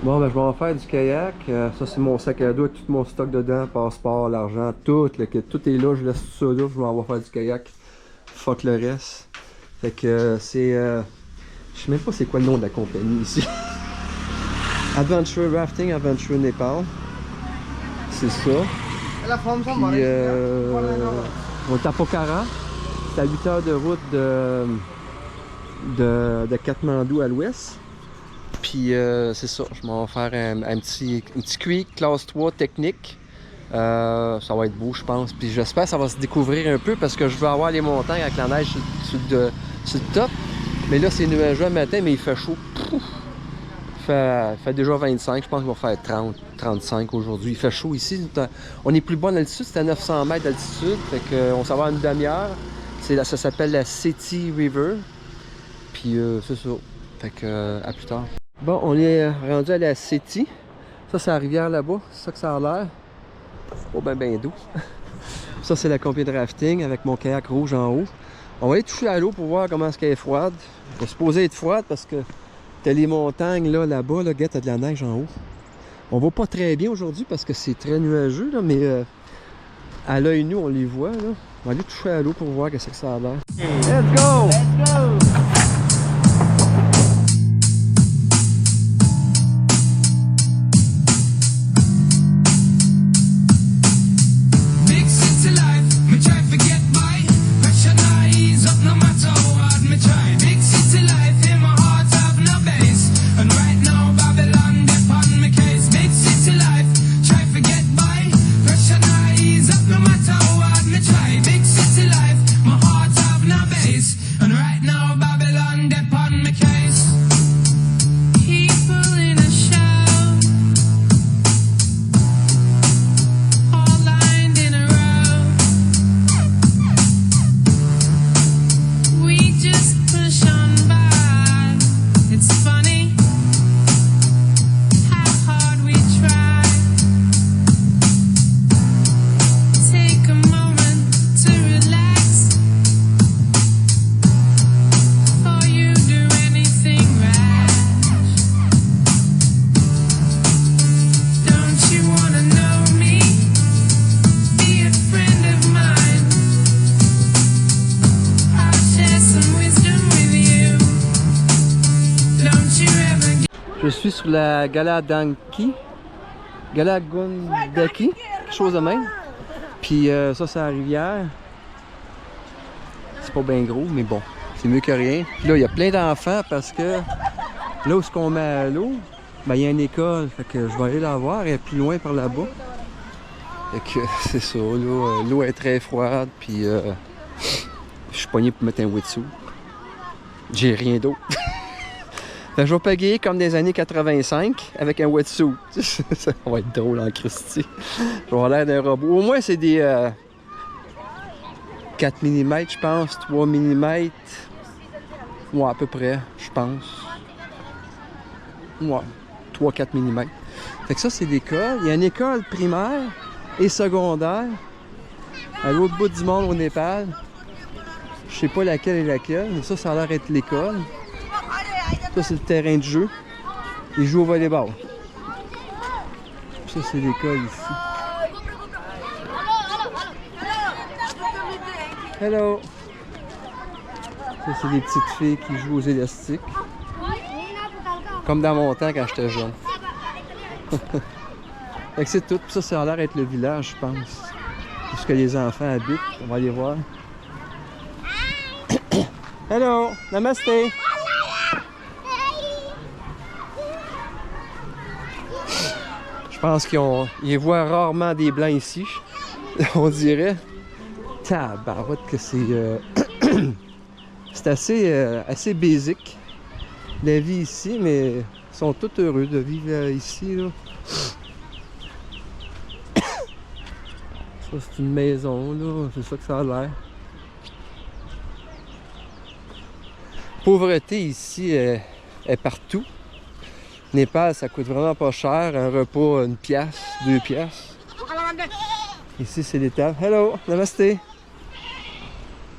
Bon, ben, je vais en faire du kayak. Ça, c'est mon sac à dos avec tout mon stock dedans, passeport, l'argent, tout le kit. Tout est là, je laisse tout ça là, je vais en faire du kayak. Fuck le reste. Fait que c'est. Je sais même pas c'est quoi le nom de la compagnie ici. Adventure Rafting, Adventure Nepal. C'est ça. Puis, on est à Pokhara. C'est à 8 heures de route de Katmandou à l'ouest. Puis c'est ça, je m'en vais faire un petit creek classe 3 technique. Ça va être beau, je pense. Puis j'espère que ça va se découvrir un peu parce que je veux avoir les montagnes avec la neige sur le top. Mais là, c'est nuageux le matin, mais il fait chaud. Pouf! Il fait déjà 25, je pense qu'il va faire 30, 35 aujourd'hui. Il fait chaud ici. On est plus bas d'altitude, c'est à 900 mètres d'altitude. Fait qu'on s'en va une demi-heure. Ça s'appelle la Seti River. Puis c'est ça. Fait que à plus tard. Bon, on est rendu à la Seti. Ça, c'est la rivière là-bas. C'est ça que ça a l'air. C'est pas bien doux. Ça, c'est la compagnie de rafting avec mon kayak rouge en haut. On va aller toucher à l'eau pour voir comment est-ce qu'elle est froide. Elle est supposée être froide parce que t'as les montagnes là-bas. Là, t'as de la neige en haut. On va pas très bien aujourd'hui parce que c'est très nuageux, là, mais à l'œil nu, on les voit. Là. On va aller toucher à l'eau pour voir qu'est-ce que ça a l'air. Let's go! Let's go! Je suis sur la Galadaki, quelque chose de même. Puis ça, c'est la rivière. C'est pas bien gros, mais bon, c'est mieux que rien. Puis là, il y a plein d'enfants parce que là où on met à l'eau, ben, il y a une école. Fait que je vais aller la voir, elle est plus loin par là-bas. Fait que c'est ça, là, l'eau est très froide, puis je suis pogné pour mettre un wetsuit. J'ai rien d'autre. Fait que je vais pagayer comme des années 85 avec un wetsuit. Ça va être drôle en Christie. Je vais avoir l'air d'un robot. Au moins, c'est des 4 mm, je pense, 3 mm. Ouais, à peu près, je pense. Ouais, 3-4 mm. Fait que ça, c'est l'école. Il y a une école primaire et secondaire à l'autre bout du monde au Népal. Je sais pas laquelle est laquelle, mais ça a l'air d'être l'école. Ça, c'est le terrain de jeu. Ils jouent au volleyball. Ça, c'est l'école ici. Hello! Ça, c'est des petites filles qui jouent aux élastiques. Comme dans mon temps quand j'étais jeune. Fait que c'est tout. Ça, ça a l'air d'être le village, je pense. Où que les enfants habitent. On va aller voir. Hello! Namaste! Je pense qu'ils voient rarement des blancs ici, on dirait. Tabarouette que c'est... c'est assez basique, la vie ici, mais ils sont tous heureux de vivre ici, là. Ça, c'est une maison, là, c'est ça que ça a l'air. Pauvreté ici est partout. Népal, ça coûte vraiment pas cher. Un repas, 1 piastre, 2 piastres. Ici, c'est les tables. Hello, namaste. Là,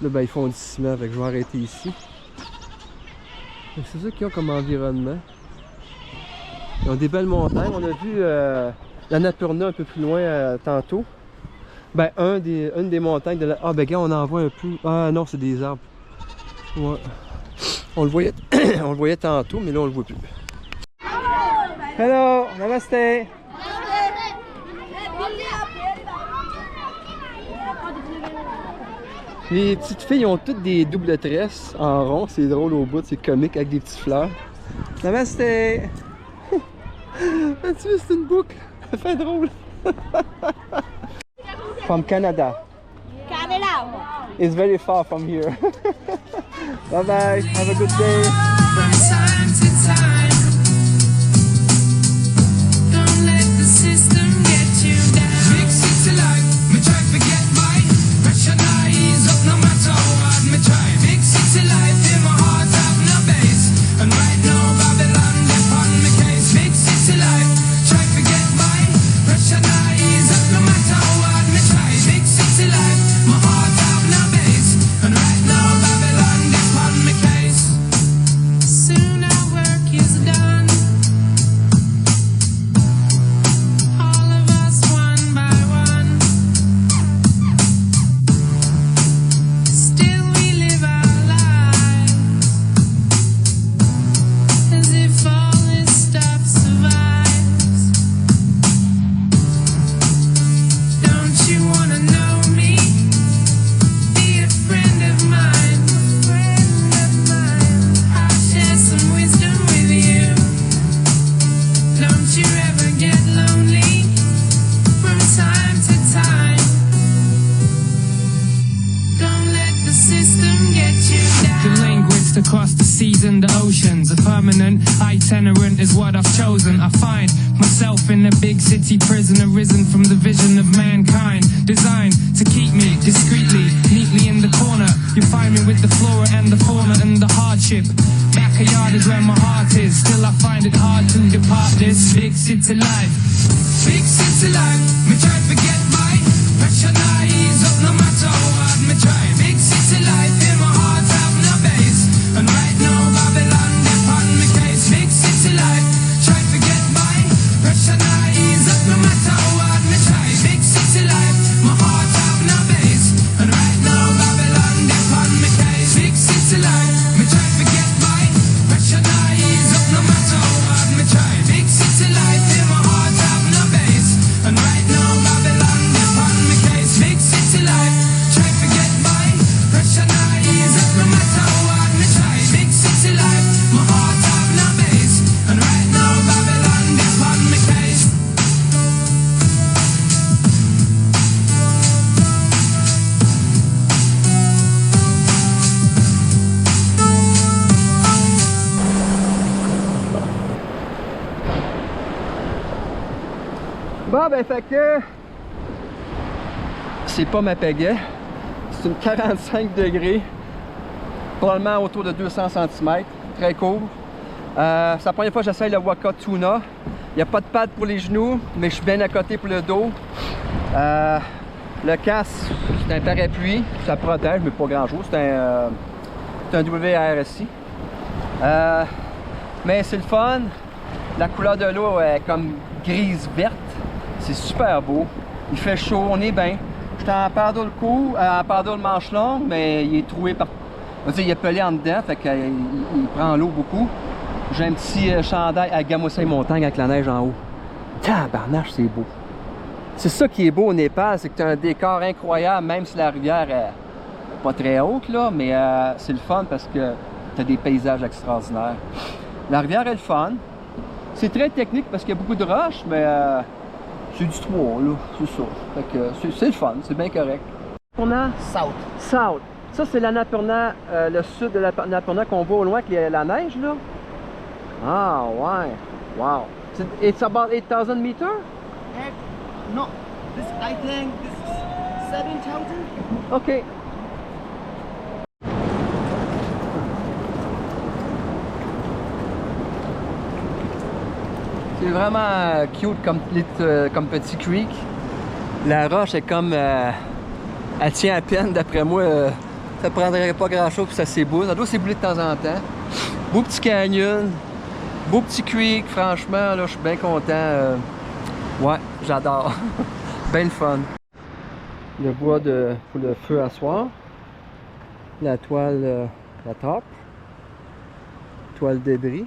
ben, ils font du ciment, fait que je vais arrêter ici. C'est ça qu'ils ont comme environnement. Ils ont des belles montagnes. On a vu l'Annapurna un peu plus loin tantôt. Ben, une des montagnes de la... Ah, ben, gars, on en voit un peu. Ah, non, c'est des arbres. Ouais. On le voyait, on le voyait tantôt, mais là, on le voit plus. Hello, namaste. Les petites filles ont toutes des doubles tresses en rond. C'est drôle au bout, c'est comique avec des petites fleurs. Namaste. As-tu vu, c'est une boucle. Ça fait drôle. From Canada. Canada. It's very far from here. Bye bye. Have a good day. From time to time, don't let the system get you down. Big city life, me try to forget my pressure eyes up no matter what me try. Big city life in my heart have no base, and right now Babylon left on me case. Big city life, try to forget my pressure eyes up no matter what me try. Big city life, my heart have no base, and right now Babylon left on me case. Soon our work is done. All of us one by one. Still we live our lives as if all this stuff survives. Don't you wanna know me? Be a friend of mine. I'll share some wisdom with you. Don't you ever get lonely from time to time. Don't let the system get you down. The linguist across the seas and the oceans. A permanent itinerant is what I've chosen. I find myself in a big city prison, arisen from the vision of mankind. Designed to keep me discreetly, neatly in the corner. You find me with the flora and the fauna and the hardship. Backyard is where my heart is. Still I find it hard to depart this big city life. Big city life, me try to forget my pressure eyes up no matter what me try. Big city life in my heart have no base, and right now Babylon left on me case. Big city life, try to forget my pressure eyes up no matter what me try. Big city life, my heart have no base, and right now Babylon left on me case. Big city life, me try to forget my pressure eyes up no matter what me try. Big city life in my heart have no base, and right now Babylon left on me case. Big city life, try to forget my pressure eyes up no matter what me try. Big city life, my heart have no base, and right now Babylon left on me case. Bon, ben, fait que c'est pas ma pagaie. C'est une 45 degrés, probablement autour de 200 cm, très court. C'est la première fois que j'essaye le Waka Tuna. Il n'y a pas de pad pour les genoux, mais je suis bien à côté pour le dos. Le casque, c'est un parapluie, ça protège, mais pas grand chose. C'est un WRSI. Mais c'est le fun. La couleur de l'eau est comme grise-verte. C'est super beau. Il fait chaud, on est bien. J'étais en paddle court, en paddle manche longue, mais il est troué par... On va dire, il est pelé en dedans, fait qu'il il prend l'eau beaucoup. J'ai un petit chandail à Gamosei Montagne avec la neige en haut. Tabarnache, c'est beau. C'est ça qui est beau au Népal, c'est que tu as un décor incroyable, même si la rivière est pas très haute, là, mais c'est le fun parce que tu as des paysages extraordinaires. La rivière est le fun. C'est très technique parce qu'il y a beaucoup de roches, mais c'est du 3, là, c'est ça. Fait que c'est le fun, c'est bien correct. Annapurna? South. South. Ça, c'est l'Annapurna, le sud de l'Annapurna qu'on voit au loin avec la neige, là. Ah, ouais. Wow. It's about 8,000 meters? No, this I think this is 7,000. OK. C'est vraiment cute comme petit creek. La roche est comme... elle tient à peine, d'après moi. Ça prendrait pas grand chose pour ça s'ébouler. Ça doit s'ébouler de temps en temps. Beau petit canyon. Beau petit creek, franchement, là, je suis bien content. Ouais, j'adore. Ben le fun. Le bois pour le feu à soir. La toile, la top. Toile débris.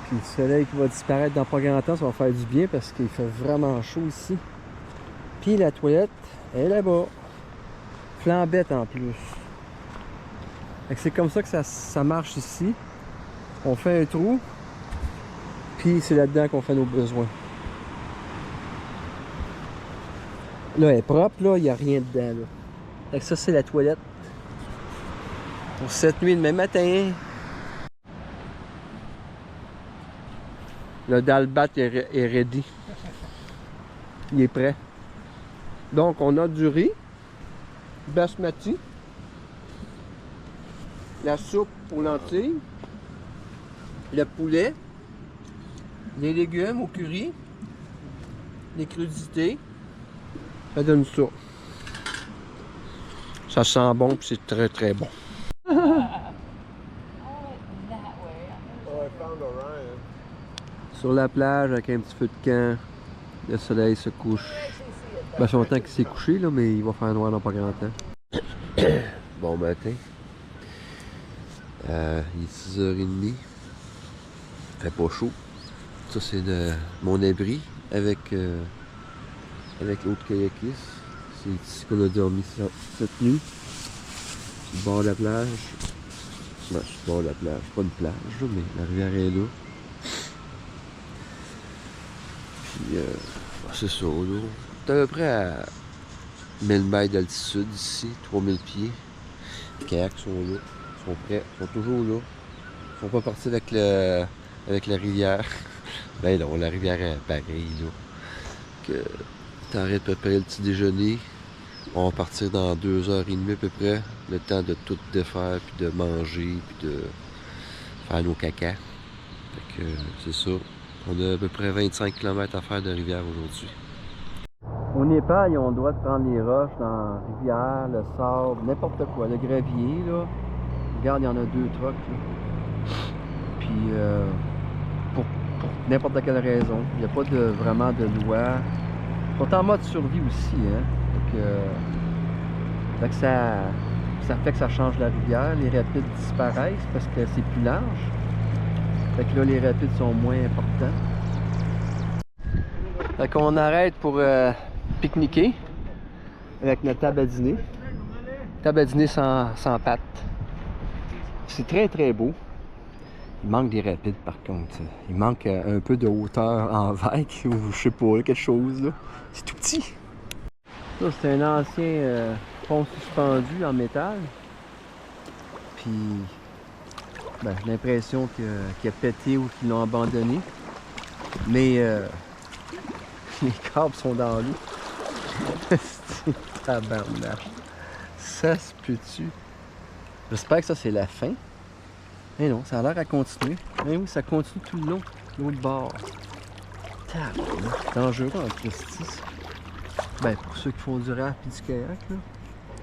Puis le soleil qui va disparaître dans pas grand temps, ça va faire du bien parce qu'il fait vraiment chaud ici. Puis la toilette est là-bas. Flambette en plus. C'est comme ça que ça marche ici. On fait un trou. Puis c'est là-dedans qu'on fait nos besoins. Là, elle est propre, là, il n'y a rien dedans. Là. Fait que ça, c'est la toilette. Pour cette nuit demain matin. Le dalbat est ready. Il est prêt. Donc, on a du riz, basmati, la soupe aux lentilles, le poulet, les légumes au curry, les crudités. Ça donne ça. Ça sent bon et c'est très très bon. Sur la plage avec un petit feu de camp, le soleil se couche. Ben, c'est longtemps qu'il s'est couché là, mais il va faire noir dans pas grand temps. Bon matin. Il est 6h30. Il fait pas chaud. Ça c'est mon abri avec l'autre kayakiste. C'est ici qu'on a dormi cette nuit. Sur le bord de la plage. Non, sur le bord de la plage. Pas une plage, là, mais la rivière est là. Puis, c'est ça, là. C'est à peu près à 1000 mètres d'altitude ici, 3000 pieds. Les kayaks sont là. Ils sont prêts. Ils sont toujours là. Ils sont pas partis avec la rivière. Ben non, la rivière est pareille, là. Que t'arrêtes de préparer le petit déjeuner. On va partir dans 2h30 à peu près. Le temps de tout défaire, puis de manger, puis de faire nos caca. Fait que c'est ça. On a à peu près 25 km à faire de rivière aujourd'hui. Au Népal, on doit prendre les roches dans la rivière, le sable, n'importe quoi. Le gravier, là. Regarde, il y en a 2 trucks, là. Puis, pour n'importe quelle raison. Il n'y a pas vraiment de loi. Ils sont en mode survie aussi, hein. Fait que ça fait que ça change la rivière. Les rapides disparaissent parce que c'est plus large. Fait que là, les rapides sont moins importants. Fait qu'on arrête pour pique-niquer avec notre table à dîner. Table à dîner sans pattes. C'est très très beau. Il manque des rapides par contre. Il manque un peu de hauteur en vague ou je sais pas, quelque chose là. C'est tout petit. Ça, c'est un ancien pont suspendu en métal. Puis, ben, j'ai l'impression qu'il a pété ou qu'ils l'ont abandonné. Mais les câbles sont dans l'eau. C'est tabarnache. Ça se peut-tu? J'espère que ça, c'est la fin. Mais non, ça a l'air à continuer. Mais oui, ça continue tout le long, l'autre bord. Tabarnache, c'est dangereux en Christie. Ben, pour ceux qui font du raft et du kayak, là.